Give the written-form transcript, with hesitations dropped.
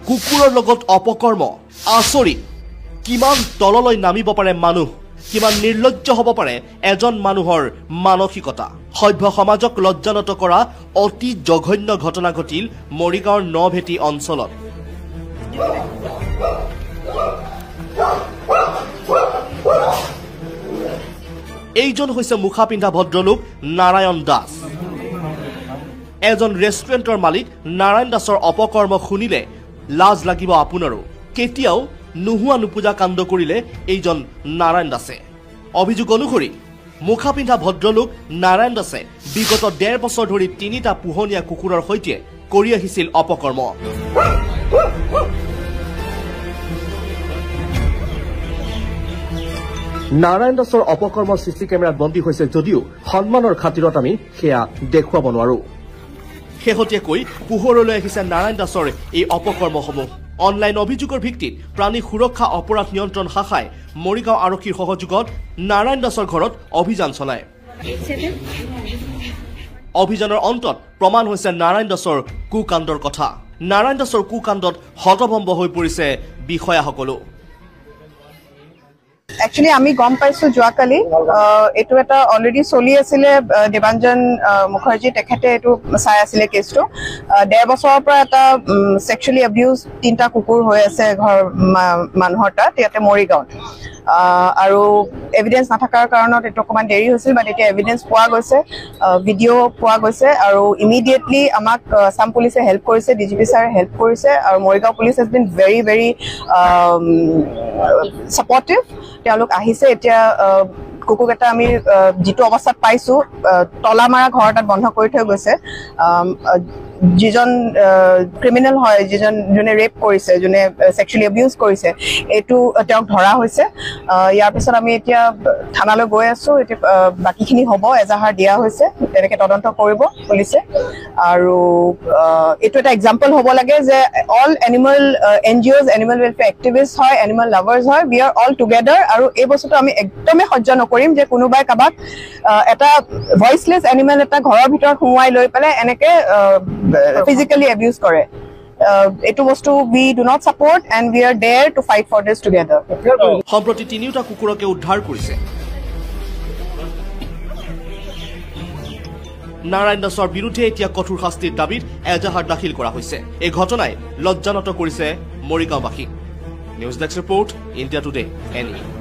কুকুৰৰ লগত অপকৰ্ম আচৰিত কিমান তললৈ নামিব পাৰে মানুহ কিমান নিৰ্লজ্জ হ'ব পাৰে এজন মানুহৰ মানসিকতা সভ্য সমাজক লজ্জানত কৰা অতি জঘন্য ঘটনা ঘটিল মৰিগাঁৱৰ নভেটি অঞ্চলত এইজন হৈছে মুখা পিন্ধা ভদ্ৰলোক নাৰায়ণ দাস এজন ৰেষ্টুৰেণ্টৰ মালিক নাৰায়ণ দাসৰ অপকৰ্ম শুনিলে লাজ লাগিব আপোনাৰো কেতিয়াও নোহোৱা নুপুজা কাণ্ড কৰিলে এইজন নাৰায়ণ দাসে অভিযোগ অনুসৰি মুখা পিন্ধা ভদ্ৰলোক নাৰায়ণ দাসে বিগত 1.5 বছৰ ধৰি 3টা পোহনীয়া কুকুৰৰ সৈতে কৰি আহিছিল অপকৰ্ম নাৰায়ণ দাসৰ অপকৰ্ম চিচি কেমেৰাত বন্দী হৈছে যদিও সন্মানৰ খাতিৰত আমি সেয়া দেখুৱাব নোৱাৰো শেহতীয়াকৈ পোহৰলৈ আহিছে নাৰায়ণ দাসৰ এই অপকৰ্মসমূহ অনলাইন অভিযোগৰ ভিত্তিত প্ৰাণী সুৰক্ষা অপৰাধ নিয়ন্ত্ৰণ শাখাই মৰিগাঁও আৰক্ষীৰ সহযোগত নাৰায়ণ দাসৰ ঘৰত অভিযান চলায় অভিযানৰ অন্তত প্ৰমাণ হৈছে নাৰায়ণ দাসৰ কুকাণ্ডৰ কথা নাৰায়ণ দাসৰ কুকাণ্ডত হতভম্ব হৈ পৰিছে বিষয়াসকলো Actually, আমি গম পাইছো যোৱাকালি এটো এটা অলৰেডি চলি আছিলে দেৱাঞ্জন মুখাৰ্জী তেখেতে এটো চাই আছিলে কেছটো 1.5 বছৰৰ পৰা এটা সেক্সুৱেলি অ্যাবিউজ 3টা কুকুৰ হৈ আছে ঘৰ মানুহৰ তাত ইয়াতে মৰিগাঁৱত আৰু এভিডেন্স নাথাকাৰ কাৰণত এটো অকমান দেৰি হৈছিল বাট এতিয়া এভিডেন্স পোৱা গৈছে ভিডিঅ' পোৱা গৈছে আৰু ইমিডিয়েটলি আমাক সাম পুলিচে হেল্প কৰিছে ডিজিপি ছাৰে হেল্প কৰিছে আৰু Morigaon police has been very very supportive তেওঁলোক আহিছে এতিয়া কুকুৰ এটা আমি যেটো অৱস্থাত পাইছো তলা মাৰা ঘৰ তাত বন্ধ কৰি থৈ গৈছে যিজন ক্ৰিমিনেল হয় যিজন জনে ৰেপ কৰিছে জনে সেক্সুৱেলি অ্যাবিউজ কৰিছে এটো তেওঁক ধৰা হৈছে ইয়াৰ পিছত আমি এতিয়া থানালৈ গৈ আছো এতিয়া বাকিখিনি হ'ব এজাহাৰ দিয়া হৈছে তেনেকে তদন্ত কৰিব পুলিচে আৰু এটো এটা এক্সাম্পল হ'ব লাগে যে all animal NGOs animal welfare activist হয় এনিমেল লাভাৰ্স হয় উই আৰ অল টুগেদাৰ আৰু এই বস্তুটো আমি একদমে সহ্য নকৰিম যে কোনোবাই কাবাক এটা ভয়েসলেস এনিমেল এটা ঘৰৰ ভিতৰত সোমাই লৈ পেলাই এনেকে physically abuse kore etu bostu we do not support and we are there to fight for this together সম্প্ৰতি 3টা কুকুৰকে উদ্ধাৰ কৰিছে নাৰায়ণ দাসৰ বিৰুদ্ধে এতিয়া কঠোৰ শাস্তিৰ দাবীত এজাহাৰ দাখিল কৰা হৈছে এই ঘটনাই লজ্জানত কৰিছে মৰিগাঁওবাসী news desk report India Today any